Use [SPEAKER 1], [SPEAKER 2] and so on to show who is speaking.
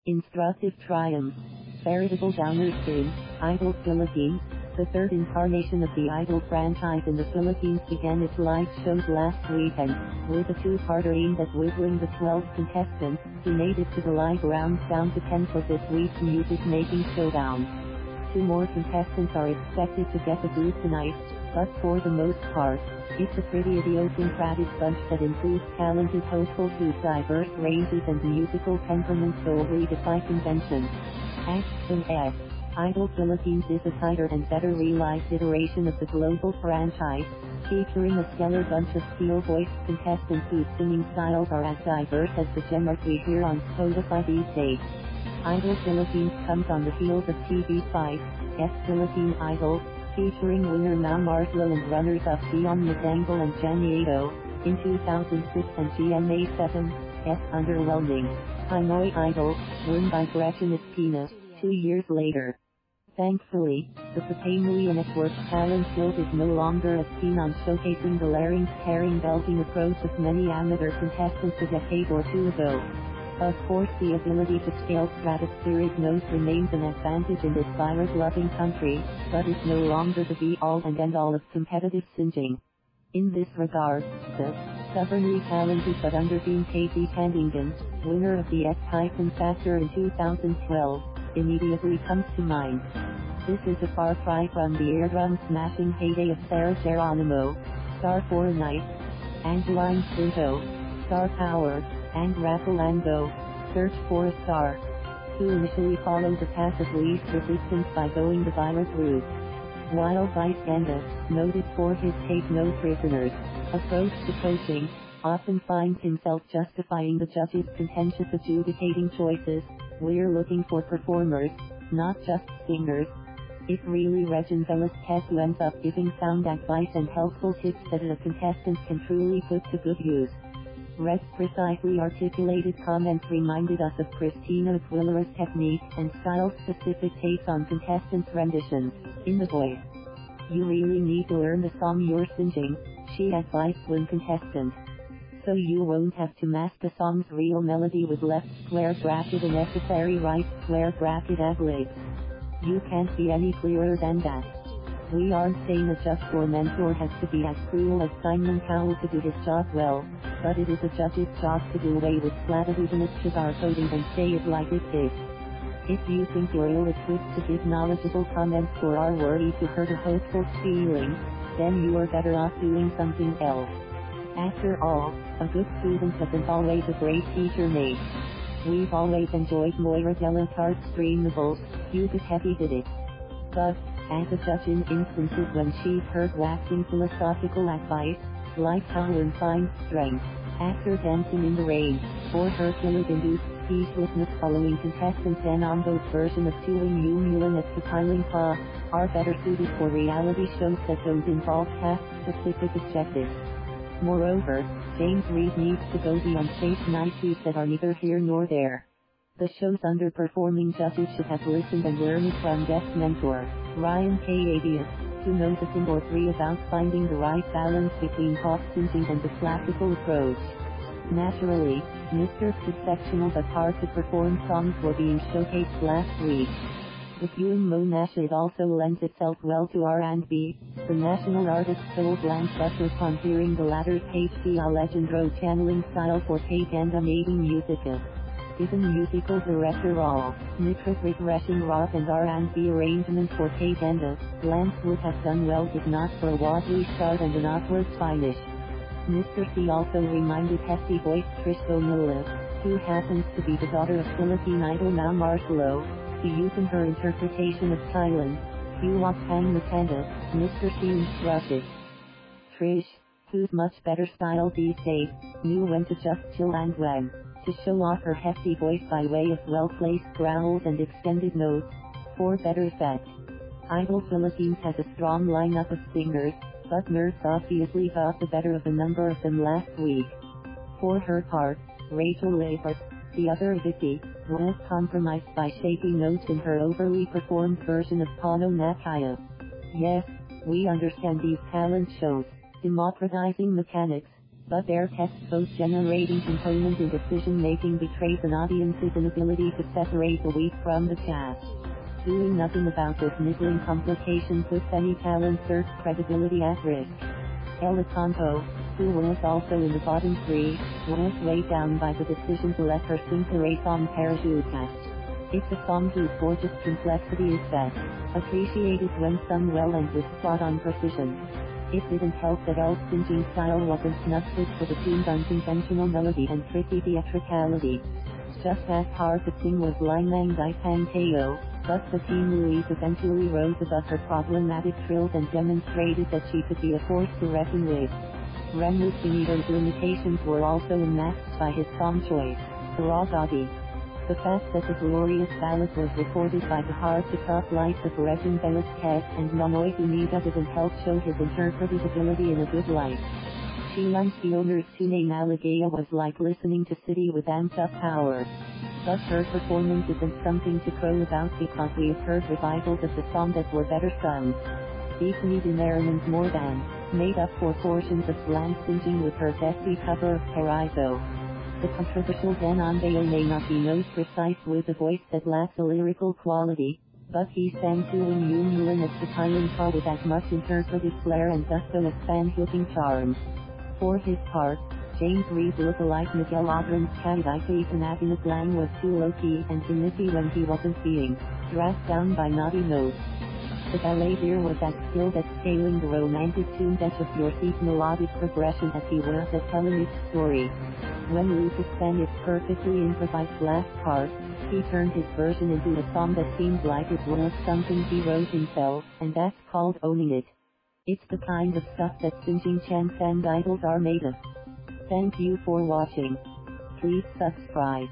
[SPEAKER 1] Instructive triumph. Veritable downward spin. Idol Philippines. The third incarnation of the Idol franchise in the Philippines began its live shows last weekend, with a two-parter aimed at whittling the 12 contestants who made it to the live rounds down to 10 for this week's music-making showdown. 2 more contestants are expected to get the boot tonight, but for the most part, it's a pretty idiosyncratic bunch that includes talented hopefuls whose diverse ranges and musical temperaments boldly defy convention. As Idol Philippines is a tighter and better realized iteration of the global franchise, featuring a stellar bunch of steel-voiced contestants whose singing styles are as diverse as the genres we hear on Spotify these days. Idol Philippines comes on the heels of TV5's Philippine Idol, featuring winner Mau Marcelo and runners-up Dion Madangal and Janiato, in 2006 and GMA7's underwhelming Pinoy Idol, won by Gretchen Espina, 2 years later. Thankfully, the Pinoy Network's talent field is no longer as keen on showcasing the larynx-tearing belting approach of many amateur contestants a decade or 2 ago. Of course, the ability to scale stratospheric notes remains an advantage in this virus-loving country, but it's no longer the be-all and end-all of competitive singing. In this regard, the stubbornly talented but underseen Casey Tandingan, winner of the X-Typhoon Factor in 2012, immediately comes to mind. This is a far cry from the eardrum-smashing heyday of Sarah Geronimo, star for a night, Angeline Quinto, star power, and Rachelle Ann Go, search for a star, who initially followed the path of least resistance by going the virus route. While Vice Ganda, noted for his take no prisoners approach to coaching, often finds himself justifying the judges' contentious adjudicating choices, we're looking for performers, not just singers. It's really Regine Velasquez who ends up giving sound advice and helpful tips that a contestant can truly put to good use. Reg's precisely articulated comments reminded us of Christina Aguilera's technique and style-specific takes on contestants' renditions, in The Voice. You really need to learn the song you're singing, she advised one contestant. So you won't have to mask the song's real melody with left square bracket a necessary right square bracket ad-libs. You can't be any clearer than that. We aren't saying a judge or mentor has to be as cruel as Simon Cowell to do his job well, but it is a judge's job to do away with platitudinous sugarcoating and say it like it is. If you think you're ill-equipped to give knowledgeable comments or are worried to hurt a hopeful's feelings, then you are better off doing something else. After all, a good student isn't always a great teacher, mate. We've always enjoyed Moira Delatarte's streamable, "You Could Heavy Did It." But, as a judge in instances when she's heard waxing philosophical advice, like how one finds strength after dancing in the rain, or her killer-induced speechlessness following contestant Dan Ombao's version of Tuwing Umuulan at Kapiling Ka, are better suited for reality shows that don't involve cast-specific objectives. Moreover, James Reid needs to go beyond face niceties that are neither here nor there. The show's underperforming judges should have listened and learned from guest mentor, Ryan Cayabyab, who knows a thing or three about finding the right balance between pop singing and the classical approach. Naturally, Mr. Exceptional but hard to perform songs were being showcased last week. The Tuwing Umuulan also lends itself well to R&B. The national artist told Lance Busa upon hearing the latter's Hajji Alejandro-channeling style for Vice Ganda and Ating Musika. Given musical director Raul Mitra's refreshing rock and R&B arrangement for Vice Ganda, Lance would have done well if not for a wobbly start and an awkward finish. Mr. C also reminded hefty voiced Trish Bonilla, who happens to be the daughter of Philippine Idol Mau Marcelo, to use in her interpretation of Thailand, pang-matanda, Mr. C instructed. Trish, who's much better styled these days, knew when to just chill and when to show off her hefty voice by way of well-placed growls and extended notes, for better effect. Idol Philippines has a strong lineup of singers, but nerves obviously got the better of a number of them last week. For her part, Rachelle Ann, the other Vicky, was compromised by shaky notes in her overly performed version of Pano na Kaya. Yes, we understand these talent shows, democratizing mechanics, but their text both generating component and decision-making betrays an audience's inability to separate the wheat from the chaff. Doing nothing about this niggling complication puts any talent search credibility at risk. Elicanto, who was also in the bottom three, was weighed down by the decision to let her sing the race on Parachute. It's a song whose gorgeous complexity is best appreciated when sung well and with spot-on precision. It didn't help that Elle's singing style wasn't snuffed for the tune's unconventional melody and tricky theatricality. Just as hard to sing was Linemang Dai Pang Teo, but the Team Louise eventually rose above her problematic trills and demonstrated that she could be a force to reckon with. Renwood Finito's limitations were also unmasked by his song choice, the raw body. The fact that the glorious ballad was recorded by the hard-to-top likes of Regine Velasquez and Nonoy Dunida didn't help show his interpretive ability in a good light. Sheelan Fiona's Tune Malagaya was like listening to City with amped-up power. But her performance isn't something to crow about because we've heard revivals of the song that were better sung. Deeply Demeriment more than made up for portions of blank singing with her zesty cover of Paraiso. The controversial Dan Ombao may not be most precise with a voice that lacks a lyrical quality, but he sang Tuwing Umuulan at Kapiling Ka with as much interpretive flair and gusto as fan-hooking charm. For his part, James Reed look-alike Miguel Audrey's Kayabyab Lang was too low-key and nitty when he wasn't being dragged down by naughty notes. The balladeer was as skilled at scaling the romantic tune edge of your seat melodic progression as he was at telling its story. When Lucas sang its perfectly improvised last part, he turned his version into a song that seemed like it was something he wrote himself, and that's called owning it. It's the kind of stuff that singing chants and idols are made of. Thank you for watching. Please subscribe.